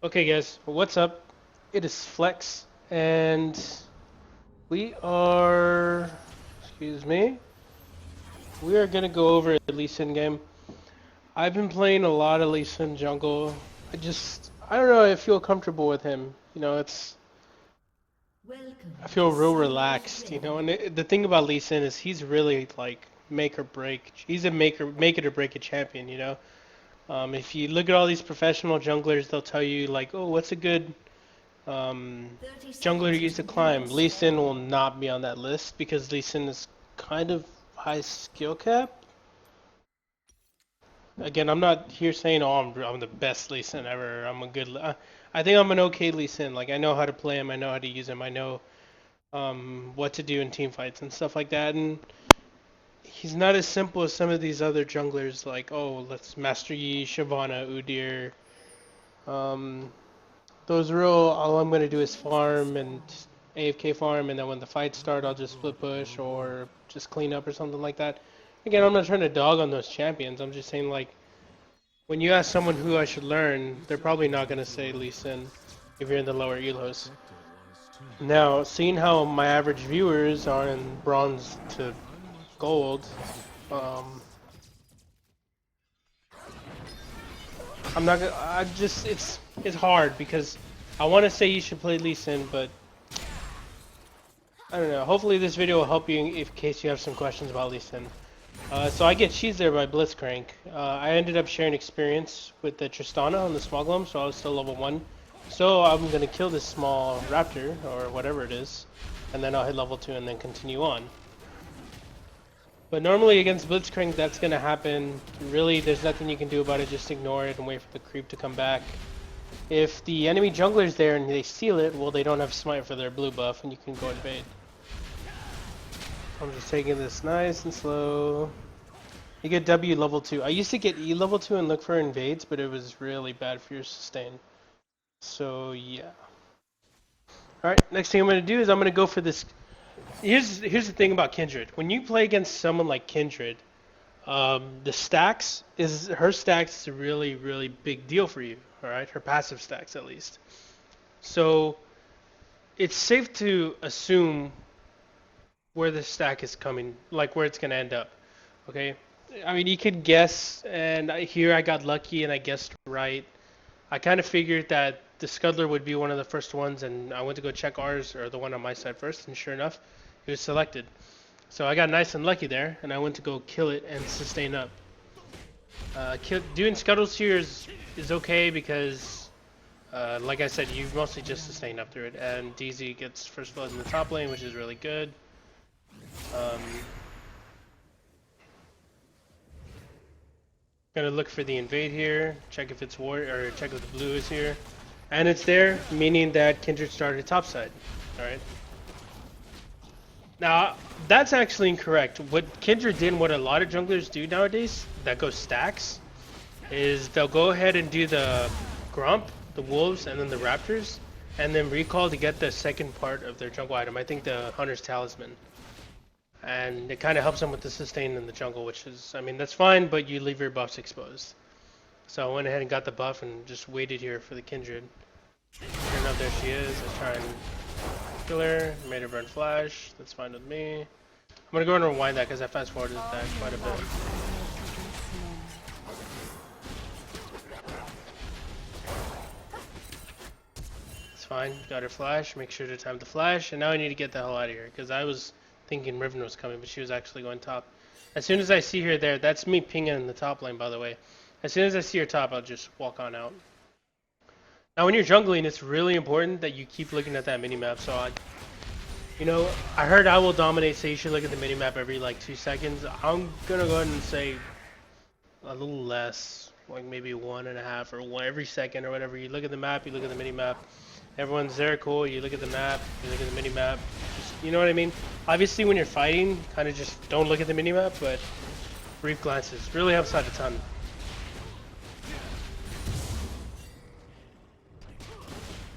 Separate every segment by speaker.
Speaker 1: Okay, guys, what's up? It is Flex, and we are, excuse me, we are gonna go over a Lee Sin game. I've been playing a lot of Lee Sin jungle. I don't know, I feel comfortable with him. I
Speaker 2: Welcome
Speaker 1: feel
Speaker 2: to
Speaker 1: real
Speaker 2: Summoner's
Speaker 1: relaxed,
Speaker 2: Rift.
Speaker 1: and the thing about Lee Sin is he's really like make or break. He's a make it or break a champion. If you look at all these professional junglers, they'll tell you like, oh, what's a good Um,
Speaker 2: 30
Speaker 1: jungler to
Speaker 2: seconds
Speaker 1: use to
Speaker 2: until minions
Speaker 1: climb. Lee Sin
Speaker 2: spawn.
Speaker 1: will not be on that list because Lee Sin is kind of high skill cap. Again, I'm not here saying, oh, I'm the best Lee Sin ever. I think I'm an okay Lee Sin. Like, I know how to play him, I know how to use him, I know what to do in team fights and stuff like that. And he's not as simple as some of these other junglers, like, oh, let's Master Yi, Shyvana, Udyr. Um, Those real, all I'm going to do is farm and AFK farm, and then when the fights start, I'll just split push or just clean up or something like that. Again, I'm not trying to dog on those champions. I'm just saying, like, when you ask someone who I should learn, they're probably not going to say Lee Sin if you're in the lower elos. Now, seeing how my average viewers are in bronze to gold, um, I'm not gonna. It's hard because I want to say you should play Lee Sin, but I don't know. Hopefully this video will help you in case you have some questions about Lee Sin. So I get cheese there by Blitzcrank. I ended up sharing experience with the Tristana on the small glum, so I was still level 1. So I'm going to kill this small raptor, or whatever it is, and then I'll hit level 2 and then continue on. But normally against Blitzcrank that's going to happen. Really, there's nothing you can do about it, just ignore it and wait for the creep to come back. If the enemy jungler's there and they steal it, well, they don't have smite for their blue buff, and you can go invade. I'm just taking this nice and slow. You get W level 2. I used to get E level 2 and look for invades, but it was really bad for your sustain. So yeah. Alright, next thing I'm going to do is I'm going to go for this. Here's the thing about Kindred. When you play against someone like Kindred, her stacks is a really, really big deal for you. Alright, her passive stacks at least. So it's safe to assume where the stack is coming, like where it's going to end up. Okay, I mean you could guess, and here I got lucky and I guessed right. I kind of figured that the Scuddler would be one of the first ones, and I went to go check ours or the one on my side first, and sure enough, it was selected. So I got nice and lucky there, and I went to go kill it and sustain up. Doing Scuttles here is okay because, like I said, you mostly just sustain up through it, and DZ gets first blood in the top lane, which is really good. Um, Gonna look for the invade here, check if it's war or check if the blue is here. And it's there, meaning that Kindred started topside. Alright. Now that's actually incorrect. What Kindred did and what a lot of junglers do nowadays that go stacks is they'll go ahead and do the Grump, the Wolves, and then the Raptors, and then recall to get the second part of their jungle item. I think the Hunter's Talisman. And it kind of helps them with the sustain in the jungle, which is, I mean, that's fine, but you leave your buffs exposed. So I went ahead and got the buff and just waited here for the Kindred. Sure enough, there she is. I try and kill her, made her burn flash, that's fine with me. I'm gonna go and rewind that because I fast forwarded that quite a bit. It's fine, got her flash, make sure to time the flash, and now I need to get the hell out of here because I was thinking Riven was coming, but she was actually going top. As soon as I see her there, that's me pinging in the top lane, by the way. As soon as I see her top, I'll just walk on out. Now, when you're jungling, it's really important that you keep looking at that minimap. So, I heard I will dominate, so you should look at the minimap every like 2 seconds. I'm gonna go ahead and say a little less, like maybe 1.5 or one every second or whatever. You look at the map, you look at the minimap. Everyone's there, cool. You look at the map, you look at the minimap. You know what I mean? Obviously, when you're fighting, kind of just don't look at the minimap, but brief glances really helps out a ton.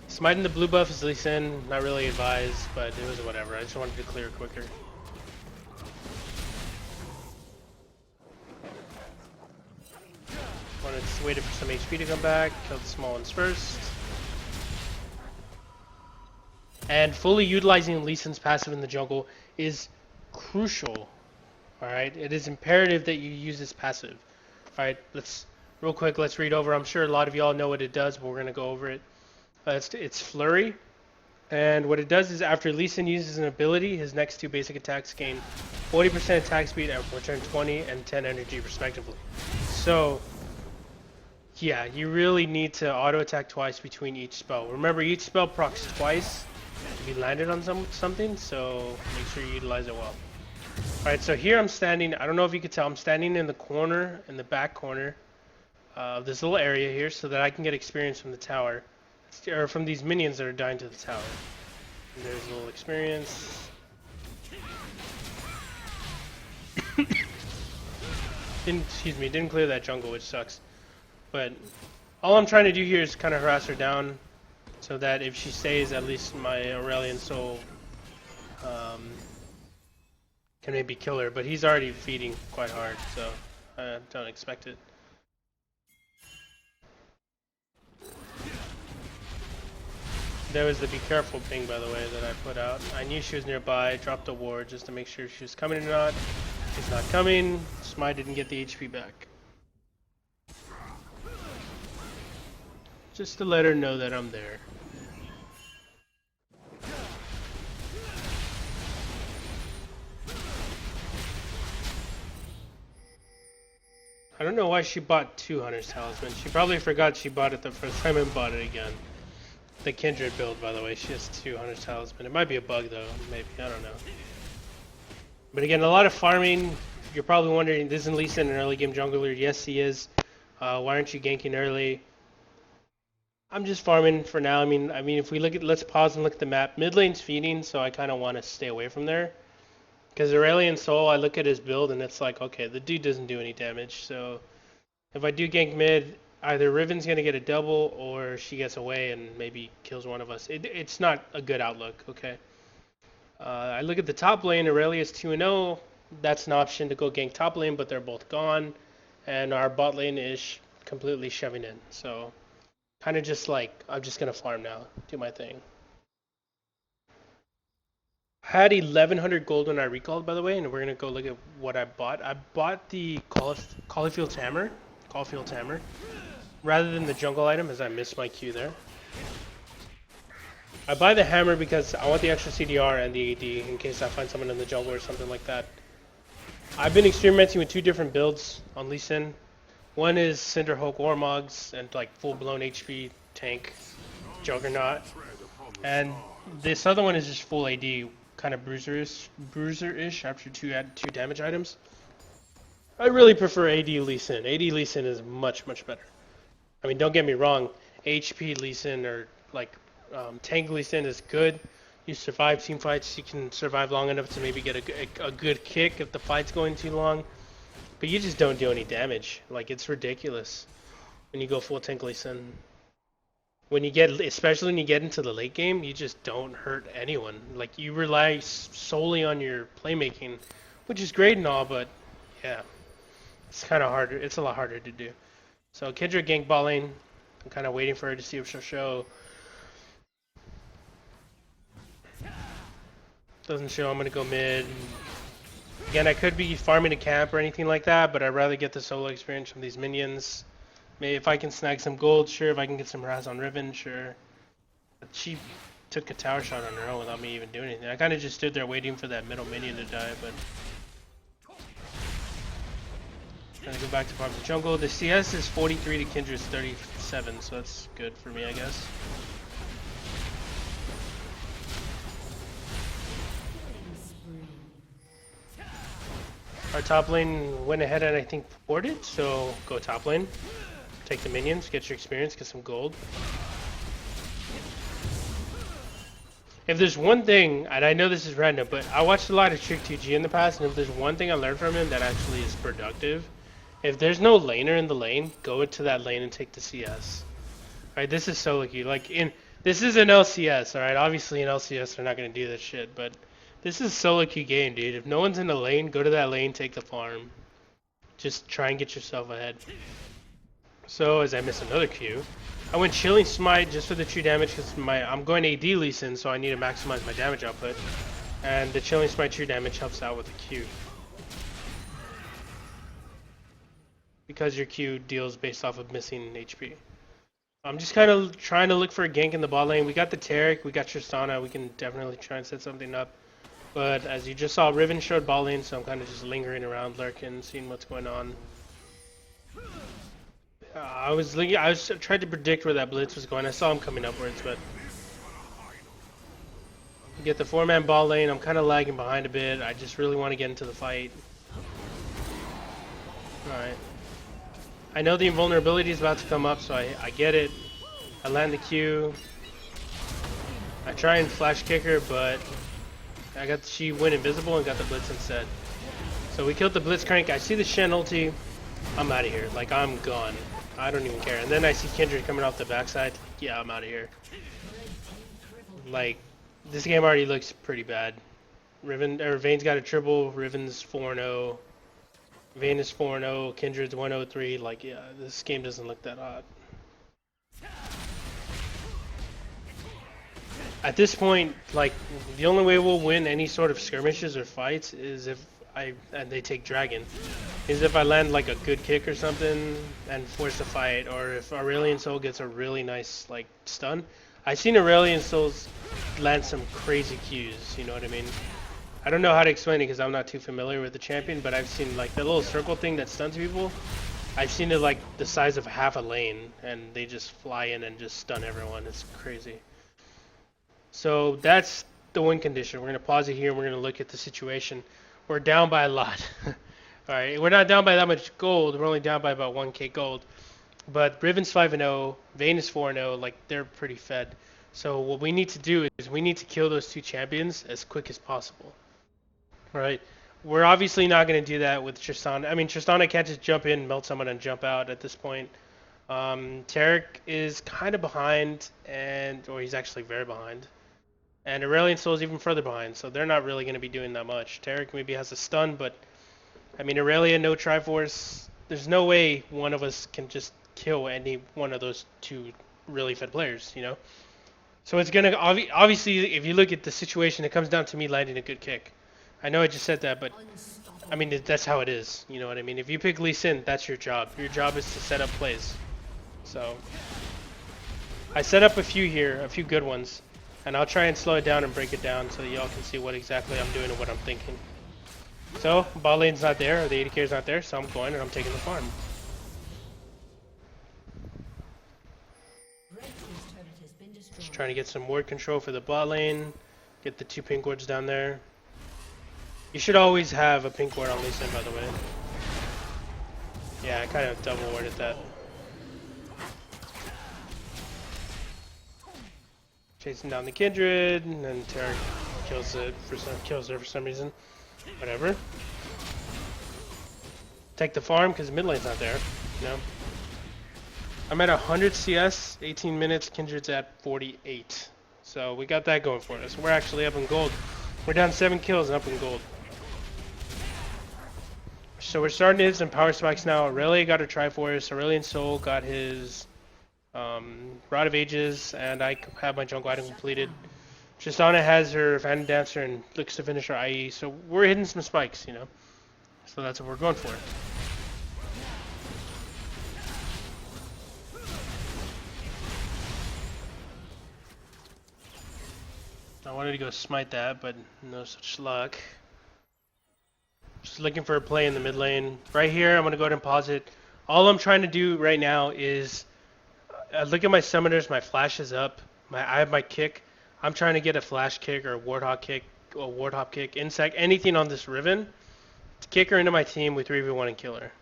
Speaker 1: Smiting the blue buff is Lee Sin, not really advised, but it was whatever. I just wanted to clear quicker. Waited for some HP to come back, killed the small ones first. And fully utilizing Lee Sin's passive in the jungle is crucial. Alright, it is imperative that you use this passive. Alright, real quick, let's read over. I'm sure a lot of y'all know what it does, but we're going to go over it. It's Flurry. And what it does is after Lee Sin uses an ability, his next two basic attacks gain 40% attack speed and return 20 and 10 energy respectively. So, yeah, you really need to auto attack twice between each spell. Remember, each spell procs twice if you landed on something, so make sure you utilize it well. Alright, so here I'm standing, I don't know if you could tell, I'm standing in the corner, in the back corner of this little area here so that I can get experience from the tower. Or from these minions that are dying to the tower. And there's a little experience. Didn't clear that jungle, which sucks. But all I'm trying to do here is kind of harass her down so that if she stays, at least my Aurelian Soul can maybe kill her. But he's already feeding quite hard, so I don't expect it. There was the be careful ping, by the way, that I put out. I knew she was nearby, dropped a ward just to make sure she was coming or not. She's not coming. Smite didn't get the HP back. Just to let her know that I'm there. I don't know why she bought 2 Hunter's Talisman. She probably forgot she bought it the first time and bought it again. The Kindred build, by the way, she has 2 Hunter's Talisman. It might be a bug though, maybe, I don't know. But again, a lot of farming. You're probably wondering, isn't Lee Sin an early game jungler? Yes, he is. Why aren't you ganking early? I'm just farming for now. I mean, if we look at, let's pause and look at the map. Mid lane's feeding, so I kind of want to stay away from there. Because Aurelian Soul, I look at his build and it's like, okay, the dude doesn't do any damage. So if I do gank mid, either Riven's going to get a double or she gets away and maybe kills one of us. It's not a good outlook, okay? I look at the top lane, Aurelia's 2-0. That's an option to go gank top lane, but they're both gone. And our bot lane is completely shoving in. So kind of just like, I'm just going to farm now, do my thing. I had 1100 gold when I recalled, by the way, and we're going to go look at what I bought. I bought the Caulifield's Hammer. Rather than the jungle item, as I missed my Q there. I buy the hammer because I want the extra CDR and the AD in case I find someone in the jungle or something like that. I've been experimenting with 2 different builds on Lee Sin. One is Cinderhulk Warmogs and like full-blown HP tank Juggernaut. And this other one is just full AD, kind of bruiser-ish after 2 damage items. I really prefer AD Lee Sin. AD Lee Sin is much, much better. I mean, don't get me wrong, HP Lee Sin or like tank Lee Sin is good. You survive team fights, you can survive long enough to maybe get a good kick if the fight's going too long. But you just don't do any damage. Like, it's ridiculous when you go full tank Lee Sin. Especially when you get into the late game, you just don't hurt anyone. Like, you rely solely on your playmaking, which is great and all, but yeah, it's kind of harder. It's a lot harder to do. So Kendra gank bot lane. I'm kind of waiting for her to see if she'll show. Doesn't show. I'm gonna go mid. Again, I could be farming a camp or anything like that, but I'd rather get the solo experience from these minions. Maybe if I can snag some gold, sure. If I can get some Raz on Riven, sure. But she took a tower shot on her own without me even doing anything. I kind of just stood there waiting for that middle minion to die, but... Trying to go back to farm the jungle. The CS is 43 to Kindra's 37, so that's good for me, I guess. Our top lane went ahead and I think ported, so go top lane. Take the minions, get your experience, get some gold. If there's one thing, and I know this is random, but I watched a lot of Trick2G in the past, and if there's one thing I learned from him that actually is productive, if there's no laner in the lane, go into that lane and take the CS. Alright, this is solo queue. This is an LCS, alright? Obviously in LCS they're not going to do this shit, but this is solo queue game, dude. If no one's in the lane, go to that lane, take the farm. Just try and get yourself ahead. So, as I miss another queue, I went Chilling Smite just for the true damage because I'm going AD Lee Sin, so I need to maximize my damage output. And the Chilling Smite true damage helps out with the Q. Because your Q deals based off of missing HP. I'm just kind of trying to look for a gank in the bot lane. We got the Taric, we got Tristana, we can definitely try and set something up. But as you just saw, Riven showed bot lane, so I'm kind of just lingering around, lurking, seeing what's going on. I was trying to predict where that blitz was going. I saw him coming upwards, but you get the 4-man ball lane. I'm kind of lagging behind a bit. I just really want to get into the fight. All right. I know the invulnerability is about to come up, so I get it. I land the Q. I try and flash kick her, but she went invisible and got the blitz instead. So we killed the Blitzcrank. I see the Shen ulti. I'm out of here. Like, I'm gone. I don't even care. And then I see Kindred coming off the backside. Yeah, I'm out of here. Like, this game already looks pretty bad. Vayne's got a triple. Riven's 4-0. Vayne is 4-0. Kindred's 103. Like, yeah, this game doesn't look that hot. At this point, like, the only way we'll win any sort of skirmishes or fights is if they take Dragon, is if I land like a good kick or something and force a fight, or if Aurelion Soul gets a really nice like stun. I've seen Aurelion Souls land some crazy Qs, you know what I mean? I don't know how to explain it because I'm not too familiar with the champion, but I've seen like the little circle thing that stuns people. I've seen it like the size of half a lane, and they just fly in and just stun everyone. It's crazy. So that's the win condition. We're going to pause it here and we're going to look at the situation. We're down by a lot. Alright, we're not down by that much gold. We're only down by about 1k gold. But Riven's 5-0, Vayne is 4-0. Like, they're pretty fed. So what we need to do is we need to kill those two champions as quick as possible. Alright, we're obviously not going to do that with Tristana. I mean, Tristana can't just jump in, melt someone, and jump out at this point. Taric is kind of behind, or he's actually very behind. And Aurelion Soul is even further behind, so they're not really going to be doing that much. Taric maybe has a stun, but I mean, Aurelion, no Triforce. There's no way one of us can just kill any one of those two really fed players, you know? So it's going to, obviously, if you look at the situation, it comes down to me landing a good kick. I know I just said that, but I mean, that's how it is, you know what I mean? If you pick Lee Sin, that's your job. Your job is to set up plays. So I set up a few here, a few good ones. And I'll try and slow it down and break it down so y'all can see what exactly I'm doing and what I'm thinking. So, bot lane's not there, or the AD carry's not there, so I'm going and I'm taking the farm. Just trying to get some ward control for the bot lane, get the 2 pink wards down there. You should always have a pink ward on Lee Sin, by the way. Yeah, I kind of double warded that. Chasing down the Kindred, and then Taric kills her for some reason. Whatever. Take the farm because mid lane's not there. You know. I'm at 100 CS, 18 minutes. Kindred's at 48. So we got that going for us. We're actually up in gold. We're down 7 kills and up in gold. So we're starting to hit some power spikes now. Aurelia got her Triforce. Aurelion Soul got his Rod of Ages, and I have my jungle item completed. Tristana has her Phantom Dancer and looks to finish her IE, so we're hitting some spikes, you know. So that's what we're going for. I wanted to go smite that, but no such luck. Just looking for a play in the mid lane. Right here, I'm going to go ahead and pause it. All I'm trying to do right now is look at my summoners, my flash is up, I have my kick. I'm trying to get a flash kick or a warthog kick, or warthog kick, insect, anything on this Riven to kick her into my team with 3v1 and kill her.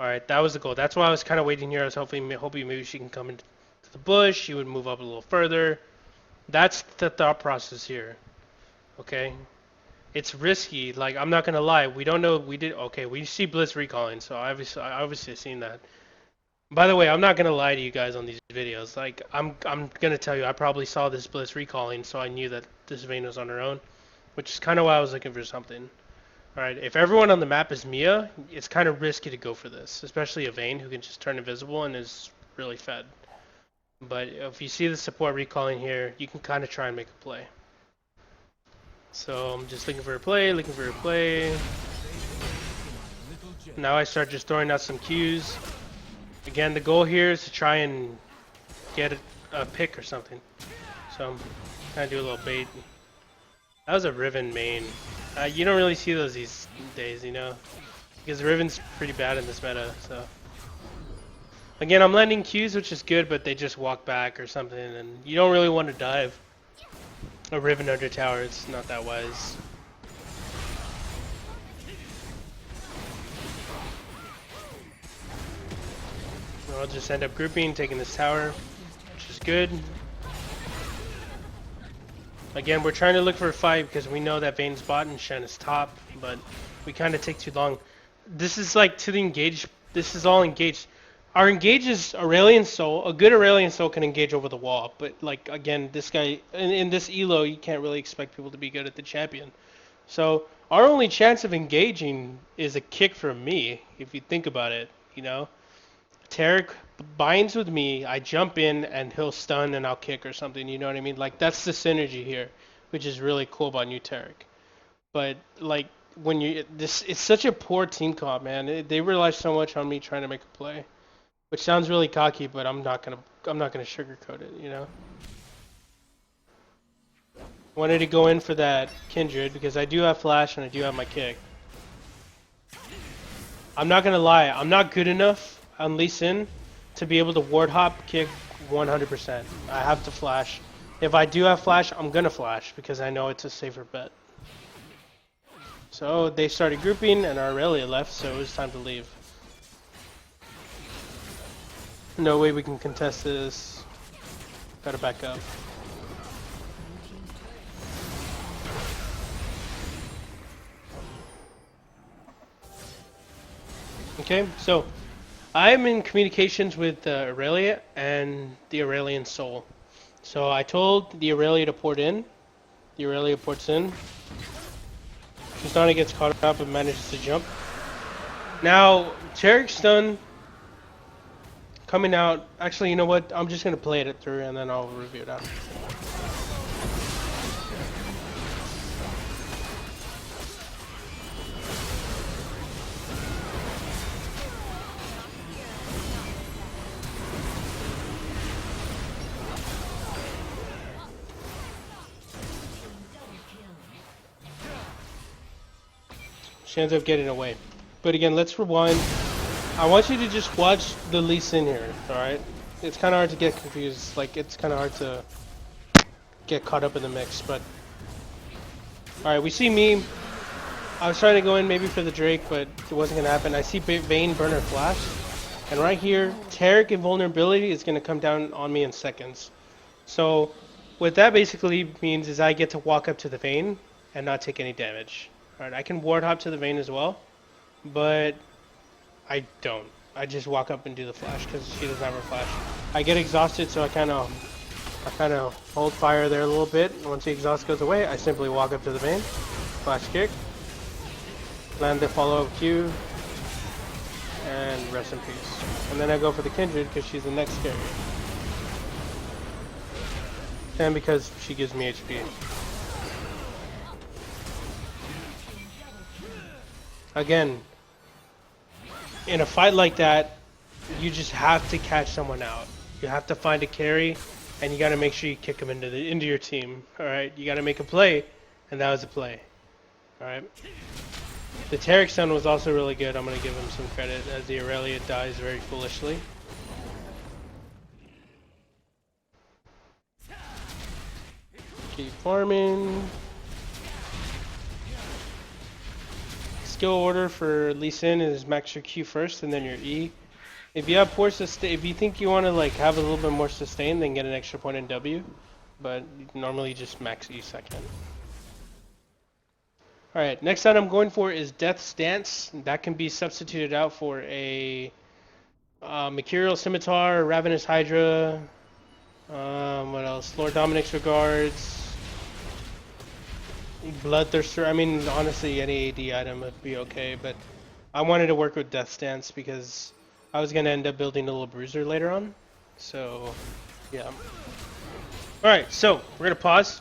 Speaker 1: Alright, that was the goal. That's why I was kind of waiting here. I was hoping maybe she can come into the bush, she would move up a little further. That's the thought process here. Okay? It's risky, like I'm not gonna lie, we don't know, we see Blitz recalling, so I obviously seen that. By the way, I'm not gonna lie to you guys on these videos. Like, I'm gonna tell you, I probably saw this Blitz recalling, so I knew that this Vayne was on her own, which is kind of why I was looking for something. All right, if everyone on the map is Mia, it's kind of risky to go for this, especially a Vayne who can just turn invisible and is really fed. But if you see the support recalling here, you can kind of try and make a play. So I'm just looking for a play, looking for a play. Now I start just throwing out some Qs. Again, the goal here is to try and get a pick or something. So I'm trying to do a little bait. That was a Riven main. You don't really see those these days, you know, because Riven's pretty bad in this meta. So again, I'm landing Qs, which is good, but they just walk back or something, and you don't really want to dive a Riven under tower. It's not that wise. So I'll just end up grouping, taking this tower, which is good. Again, we're trying to look for a fight because we know that Vayne's bot and Shen is top, but we kind of take too long. This is like to the engage. This is all engaged. Our engage is Aurelion Soul. A good Aurelion Soul can engage over the wall, but like again, this guy in this elo, you can't really expect people to be good at the champion. So our only chance of engaging is a kick from me, if you think about it. You know, Tarek binds with me, I jump in and he'll stun and I'll kick or something, you know what I mean? Like that's the synergy here, which is really cool about new Tarek. But like when it's such a poor team comp, man. They rely so much on me trying to make a play, which sounds really cocky, but I'm not gonna sugarcoat it, you know. Wanted to go in for that Kindred because I do have flash and I do have my kick. I'm not gonna lie, I'm not good enough on Lee Sin to be able to ward hop kick 100%. I have to flash. If I do have flash, I'm gonna flash because I know it's a safer bet. So they started grouping and Aurelia left, so it was time to leave. No way we can contest this. Gotta back up. Okay, so I'm in communications with Aurelia and the Aurelian Soul. So I told the Aurelia to port in. The Aurelia ports in. Tristana gets caught up and manages to jump. Now, Tarek's stun coming out. Actually, you know what? I'm just going to play it through and then I'll review it out. She ends up getting away. But again, let's rewind. I want you to just watch the Lee Sin here, alright? It's kind of hard to get confused. Like, it's kind of hard to get caught up in the mix, but... Alright, we see me. I was trying to go in maybe for the Drake, but it wasn't going to happen. I see Vayne burn her flash. And right here, Tarek invulnerability is going to come down on me in seconds. So, what that basically means is I get to walk up to the Vayne and not take any damage. Alright, I can ward hop to the Vayne as well, but I don't. I just walk up and do the flash because she doesn't have her flash. I get exhausted, so I kind of hold fire there a little bit. And once the exhaust goes away, I simply walk up to the Vayne, flash kick, land the follow-up Q, and rest in peace. And then I go for the Kindred because she's the next carrier, and because she gives me HP. Again, in a fight like that, you just have to catch someone out. You have to find a carry, and you got to make sure you kick them into your team. All right, you got to make a play, and that was a play. All right. The Tarek stun was also really good. I'm gonna give him some credit as the Aurelia dies very foolishly. Keep farming. Skill order for Lee Sin is max your Q first and then your E. If you have poor sustain, if you think you want to like have a little bit more sustain, then get an extra point in W. But normally just max E second. Alright, next item I'm going for is Death's Dance. That can be substituted out for a Mercurial Scimitar, Ravenous Hydra, what else? Lord Dominic's Regards, Bloodthirster. I mean, honestly, any AD item would be okay, but I wanted to work with Death's Dance because I was going to end up building a little bruiser later on. So Yeah. Alright, so we're gonna pause.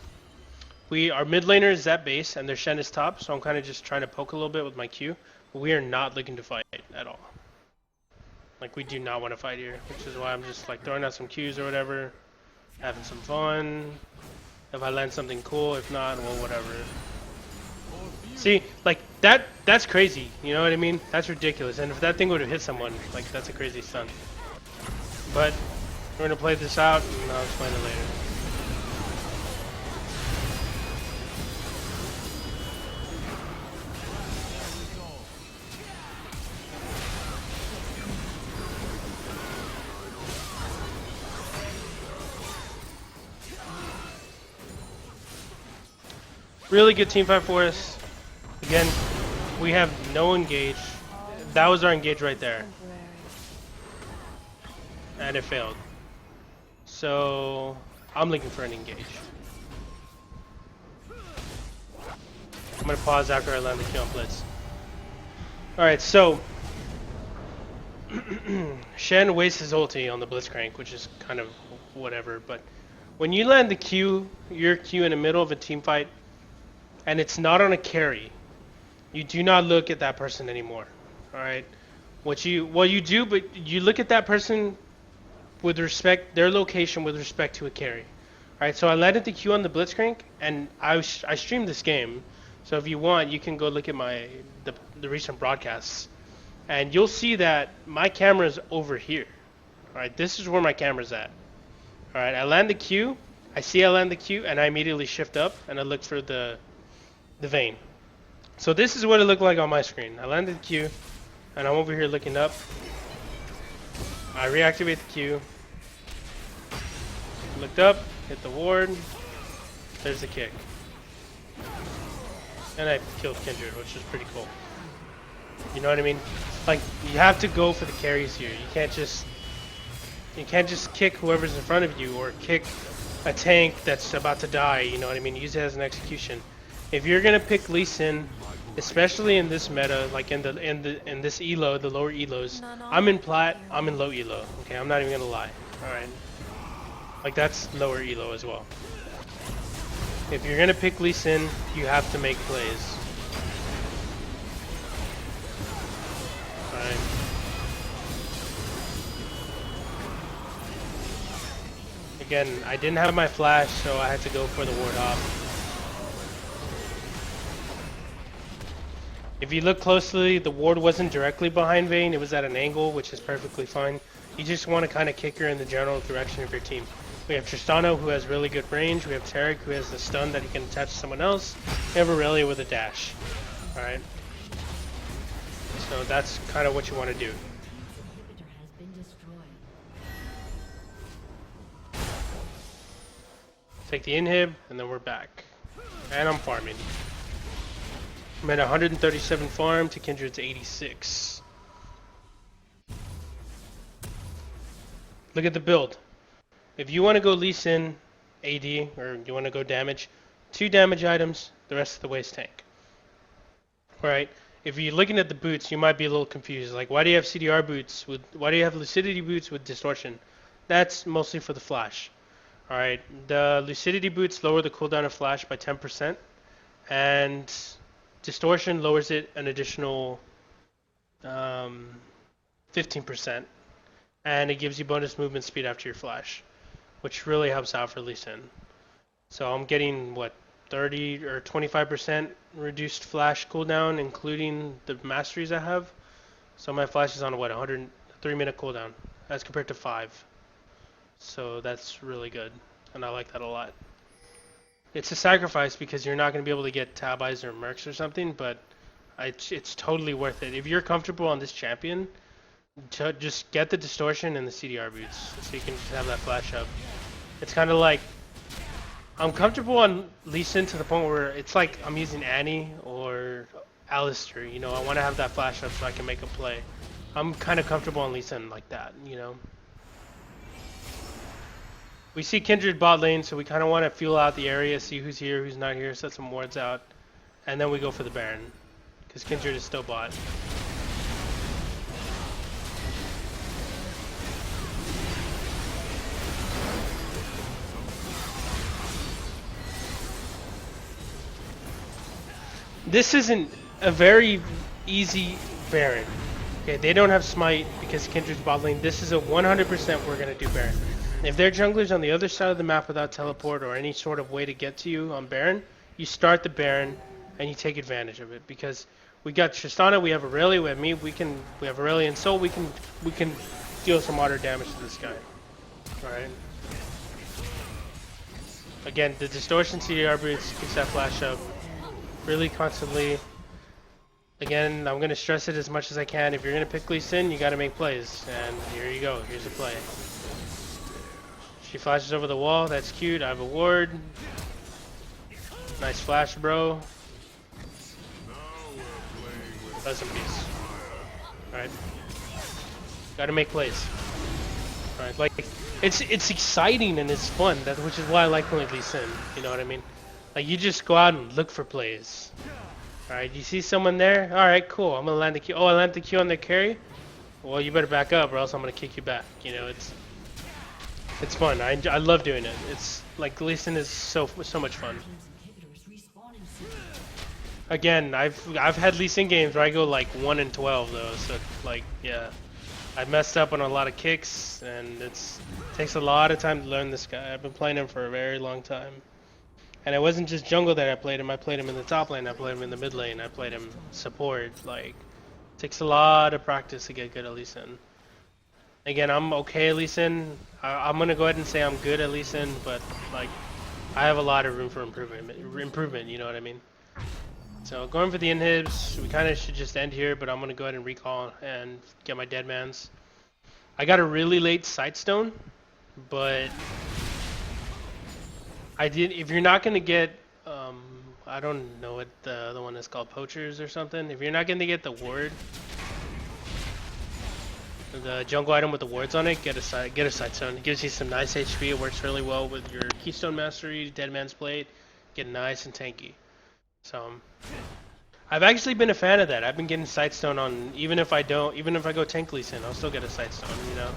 Speaker 1: Our mid laner is at base and their Shen is top, so I'm kind of just trying to poke a little bit with my Q. But we are not looking to fight at all. Like, we do not want to fight here, which is why I'm just like throwing out some Qs or whatever, having some fun. If I land something cool, if not, well, whatever. See, like, that's crazy, you know what I mean? That's ridiculous, and if that thing would have hit someone, like, that's a crazy stun. But we're gonna play this out, and I'll explain it later. Really good team fight for us. Again, we have no engage. That was our engage right there. And it failed. So I'm looking for an engage. I'm gonna pause after I land the kill on Blitz. Alright, so Shen wastes his ulti on the Blitzcrank, which is kind of whatever, but when you land the Q, your Q in the middle of a team fight, and it's not on a carry, you do not look at that person anymore. Alright? What you do, but you look at that person with respect, their location with respect to a carry. Alright, so I landed the Q on the Blitzcrank, and I streamed this game, so if you want, you can go look at the recent broadcasts, and you'll see that my camera's over here. Alright, this is where my camera's at. Alright, I land the Q, I land the Q, and I immediately shift up, and I look for the vein. So this is what it looked like on my screen. I landed the Q, and I'm over here looking up. I reactivate the Q. Looked up, hit the ward. There's the kick. And I killed Kindred, which is pretty cool. You know what I mean? Like, you have to go for the carries here. You can't just kick whoever's in front of you or kick a tank that's about to die, you know what I mean? Use it as an execution. If you're gonna pick Lee Sin, especially in this meta, like in this elo, the lower elos, I'm in plat, I'm in low elo. Okay, I'm not even gonna lie. All right, like that's lower elo as well. If you're gonna pick Lee Sin, you have to make plays. All right. Again, I didn't have my flash, so I had to go for the ward off. If you look closely, the ward wasn't directly behind Vayne, it was at an angle, which is perfectly fine. You just want to kind of kick her in the general direction of your team. We have Tristano, who has really good range. We have Tarek, who has the stun that he can attach to someone else. We have Aurelia with a dash. Alright. So that's kind of what you want to do. Take the inhib, and then we're back. And I'm farming. I'm at 137 farm to Kindred's 86. Look at the build. If you want to go Lee Sin AD, or you want to go damage, 2 damage items, the rest of the way is tank. Alright, if you're looking at the boots, you might be a little confused. Like, why do you have CDR boots why do you have lucidity boots with distortion? That's mostly for the flash. Alright, the lucidity boots lower the cooldown of flash by 10%, and distortion lowers it an additional 15%, and it gives you bonus movement speed after your flash, which really helps out for Lee Sin. So I'm getting, what, 30 or 25% reduced flash cooldown, including the masteries I have. So my flash is on, what, 103-minute cooldown, as compared to 5. So that's really good, and I like that a lot. It's a sacrifice because you're not going to be able to get tab eyes or mercs or something, but it's totally worth it. If you're comfortable on this champion, just get the distortion and the CDR boots, so you can just have that flash up. It's kind of like, I'm comfortable on Lee Sin to the point where it's like I'm using Annie or Alistair, you know, I want to have that flash up so I can make a play. I'm kind of comfortable on Lee Sin like that, you know. We see Kindred bot lane, so we kind of want to feel out the area, see who's here, who's not here, set some wards out, and then we go for the Baron, because Kindred is still bot. This isn't a very easy Baron. Okay, they don't have Smite because Kindred's bot lane. This is a 100% we're gonna do Baron. If their jungler's on the other side of the map without teleport or any sort of way to get to you on Baron, you start the Baron and you take advantage of it because we got Tristana, we have Aurelia, we have me, we have Aurelia and Soul, we can deal some auto damage to this guy. Alright. Again, the distortion CDR boots keeps that flash up really constantly. Again, I'm gonna stress it as much as I can. If you're gonna pick Lee Sin, you gotta make plays. And here you go, here's a play. She flashes over the wall, that's cute, I have a ward. Nice flash, bro. Rest in peace. Alright. Gotta make plays. Alright, like, it's exciting and it's fun, which is why I like playing Lee Sin, you know what I mean? Like, you just go out and look for plays. Alright, you see someone there? Alright, cool, I'm gonna land the Q. Oh, I landed the Q on their carry? Well, you better back up or else I'm gonna kick you back. You know, it's fun. I love doing it. It's, like, Lee Sin is so much fun. Again, I've had Lee Sin games where I go like 1-12 though, so like yeah, I messed up on a lot of kicks, and it takes a lot of time to learn this guy. I've been playing him for a very long time, and it wasn't just jungle that I played him in the top lane, I played him in the mid lane, I played him support. Like, it takes a lot of practice to get good at Lee Sin. Again, I'm okay at Lee Sin. I'm gonna go ahead and say I'm good at Lee Sin, but like I have a lot of room for improvement. You know what I mean? So going for the inhibs, we kind of should just end here, but I'm going to go ahead and recall and get my deadmans. I got a really late sightstone, but if you're not going to get, I don't know what the other one is called, poachers or something. If you're not going to get the ward, the jungle item with the wards on it, get a sightstone. It gives you some nice HP. It works really well with your Keystone Mastery, Deadman's Plate, get nice and tanky. So I've actually been a fan of that. I've been getting sightstone on even if I go tank Lee Sin, I'll still get a sightstone, you know.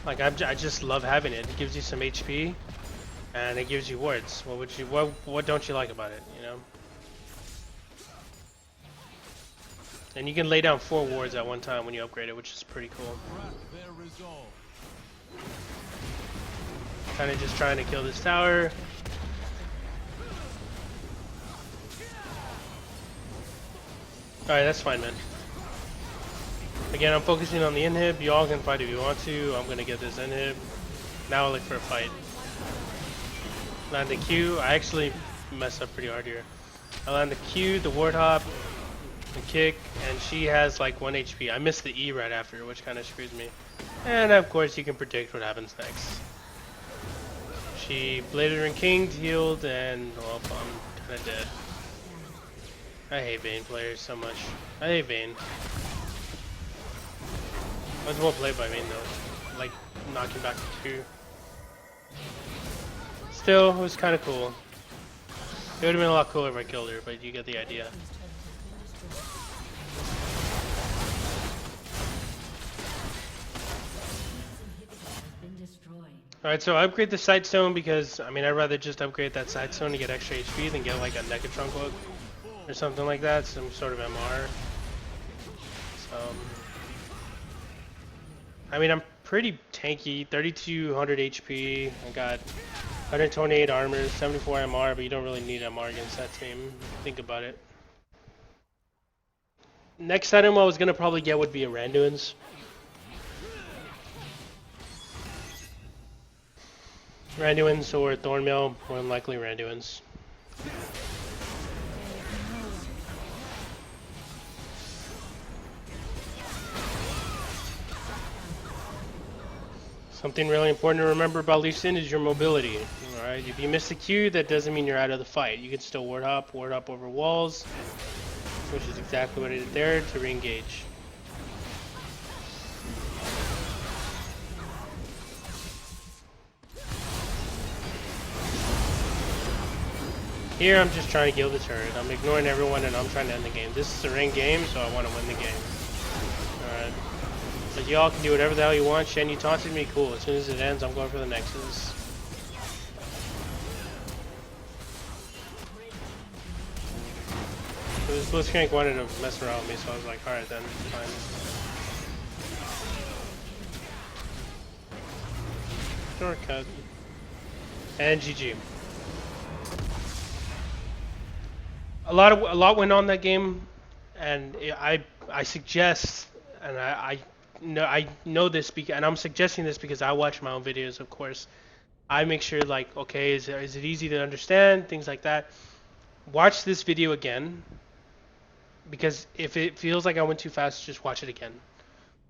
Speaker 1: Like I just love having it. It gives you some HP and it gives you wards. What don't you like about it, you know? And you can lay down 4 wards at one time when you upgrade it, which is pretty cool. Kind of just trying to kill this tower. Alright, that's fine, man. Again, I'm focusing on the inhib. Y'all can fight if you want to. I'm gonna get this inhib. Now I'll look for a fight. Land the Q. I actually messed up pretty hard here. I land the Q, the ward hop, the kick, and she has like 1 HP. I missed the E right after, which kind of screws me. And of course, you can predict what happens next. She bladed her and kinged, healed, and well, I'm kind of dead. I hate Vayne players so much. I hate Vayne. That was well played by Vayne though. Like, knocking back the 2. Still, it was kind of cool. It would have been a lot cooler if I killed her, but you get the idea. Alright, so I upgrade the sightstone because, I mean, I'd rather just upgrade that sightstone to get extra HP than get like a Negatron hook or something like that, some sort of MR. So, I mean, I'm pretty tanky, 3200 HP, I got 128 armor, 74 MR, but you don't really need MR against that team. Think about it. Next item I was gonna probably get would be a Randuin's. Randuin's or Thornmail, more than likely Randuin's. Something really important to remember about Lee Sin is your mobility. Alright, if you miss the Q, that doesn't mean you're out of the fight. You can still ward hop over walls, which is exactly what I did there to re-engage. Here I'm just trying to kill the turret. I'm ignoring everyone and I'm trying to end the game. This is a ranked game, so I want to win the game. Alright. But y'all can do whatever the hell you want. Shen, you taunted me, cool. As soon as it ends, I'm going for the Nexus. this Blitzcrank wanted to mess around with me, so I was like, alright then, fine. Shortcut. And GG. A lot went on that game, and I suggest, and I know this and I'm suggesting this because I watch my own videos, of course. I make sure like, okay, is it easy to understand, things like that. Watch this video again, because if it feels like I went too fast, just watch it again.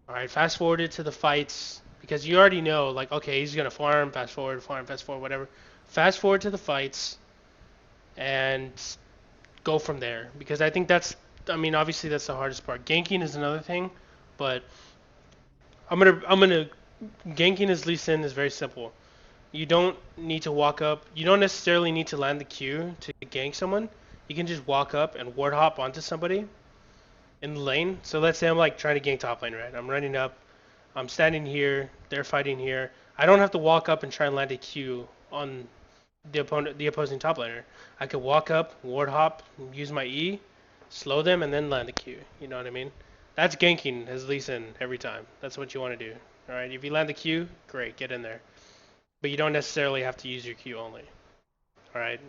Speaker 1: All right, fast forward it to the fights, because you already know, like, okay, he's gonna farm, fast forward, whatever. Fast forward to the fights, and go from there, because I think I mean, obviously that's the hardest part. Ganking is another thing, but I'm gonna ganking as Lee Sin is very simple. You don't need to walk up. You don't necessarily need to land the Q to gank someone. You can just walk up and ward hop onto somebody in the lane. So let's say I'm like trying to gank top lane, right? I'm running up. I'm standing here. They're fighting here. I don't have to walk up and try and land a Q on the opposing top laner. I could walk up, ward hop, use my E, slow them, and then land the Q. You know what I mean? That's ganking as Lee Sin every time. That's what you want to do. All right. If you land the Q, great, get in there. But you don't necessarily have to use your Q only. All right.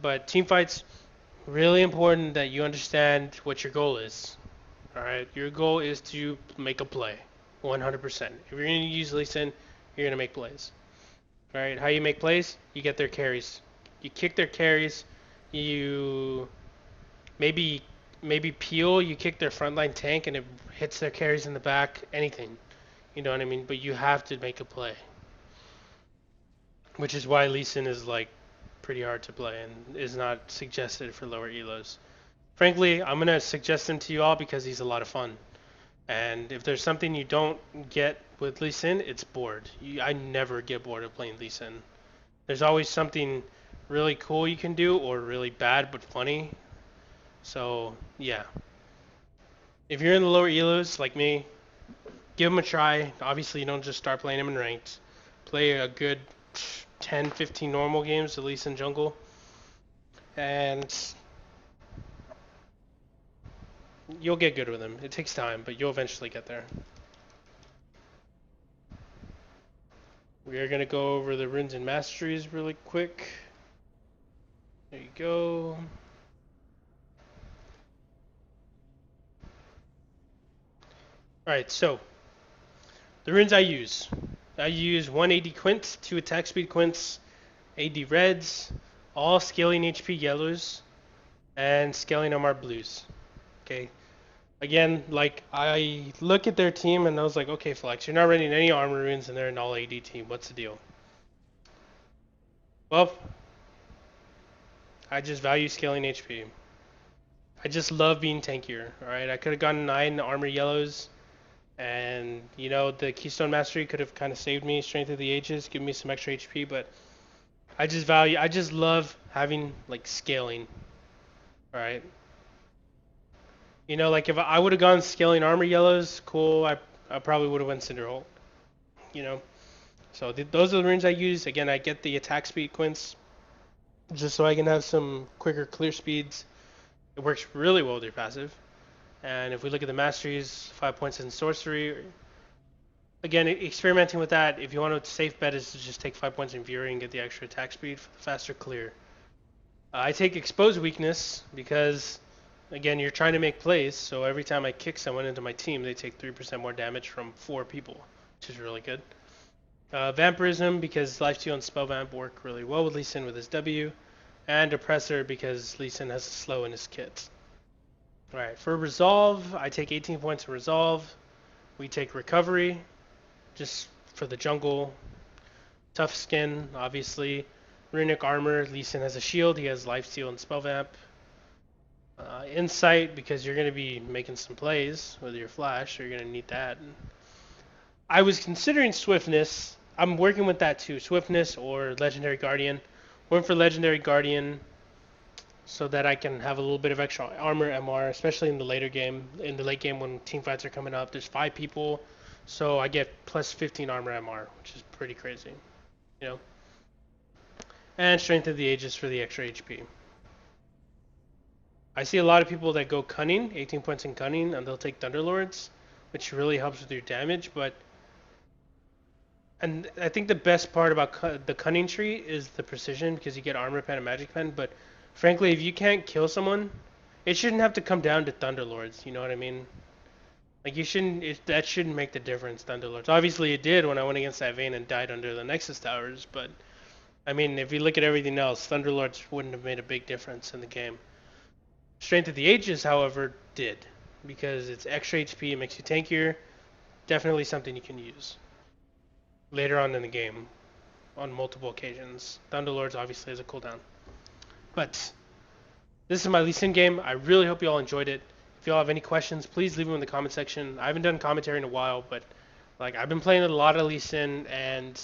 Speaker 1: But team fights, really important that you understand what your goal is. All right. Your goal is to make a play, 100%. If you're going to use Lee Sin, you're going to make plays. All right. How you make plays? You get their carries. You kick their carries. You maybe peel. You kick their frontline tank, and it hits their carries in the back. Anything. You know what I mean? But you have to make a play. Which is why Lee Sin is like pretty hard to play and is not suggested for lower elos. Frankly, I'm gonna suggest him to you all because he's a lot of fun. And if there's something you don't get with Lee Sin, it's bored. I never get bored of playing Lee Sin. There's always something really cool you can do or really bad but funny. So yeah, if you're in the lower elos like me, give him a try. Obviously, you don't just start playing him in ranked. Play a good 10, 15 normal games, at least in jungle. And you'll get good with him. It takes time, but you'll eventually get there. We are going to go over the runes and masteries really quick. There you go. Alright, so the runes I use 180 quints, 2 attack speed quints, 80 reds, all scaling HP yellows, and scaling MR blues. Okay. Again, like I look at their team and I was like, okay, Flex, you're not running any armor runes and they're an all AD team. What's the deal? Well, I just value scaling HP. I just love being tankier. All right, I could have gotten 9 armor yellows, and you know the Keystone Mastery could have kind of saved me, Strength of the Ages, give me some extra HP, but I just love having like scaling. All right. You know, like if I would have gone scaling armor yellows, cool. I probably would have went Cinderhold. You know, so those are the runes I use. Again, I get the attack speed quints just so I can have some quicker clear speeds. It works really well with your passive. And if we look at the masteries, 5 points in sorcery. Again, experimenting with that. If you want to safe bet is to just take 5 points in fury and get the extra attack speed for the faster clear. I take exposed weakness because, again, you're trying to make plays. So every time I kick someone into my team, they take 3% more damage from 4 people, which is really good. Vampirism because Lifesteal and Spell Vamp work really well with Lee Sin with his W. And Oppressor because Lee Sin has a slow in his kit. Alright, for Resolve, I take 18 points of Resolve. We take Recovery, just for the jungle. Tough Skin, obviously. Runic Armor, Lee Sin has a shield, he has Lifesteal and Spell Vamp. Insight, because you're going to be making some plays with your Flash, so you're going to need that. I was considering Swiftness. I'm working with that too, Swiftness or Legendary Guardian. Went for Legendary Guardian so that I can have a little bit of extra armor MR, especially in the later game. In the late game when team fights are coming up, there's 5 people, so I get plus 15 armor MR, which is pretty crazy, you know. And Strength of the Ages for the extra HP. I see a lot of people that go cunning, 18 points in cunning, and they'll take Thunderlords, which really helps with your damage. And I think the best part about the cunning tree is the precision because you get armor pen and magic pen. But frankly, if you can't kill someone, it shouldn't have to come down to Thunderlords. You know what I mean? Like you shouldn't. That shouldn't make the difference. Thunderlords. Obviously, it did when I went against that Vayne and died under the Nexus towers. But I mean, if you look at everything else, Thunderlords wouldn't have made a big difference in the game. Strength of the Ages, however, did because it's extra HP, it makes you tankier. Definitely something you can use later on in the game on multiple occasions. Thunderlords obviously has a cooldown. But this is my Lee Sin game. I really hope you all enjoyed it. If you all have any questions, please leave them in the comment section. I haven't done commentary in a while, but like I've been playing a lot of Lee Sin, and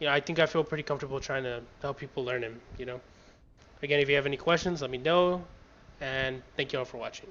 Speaker 1: I think I feel pretty comfortable trying to help people learn him. Again, if you have any questions, let me know, and thank you all for watching.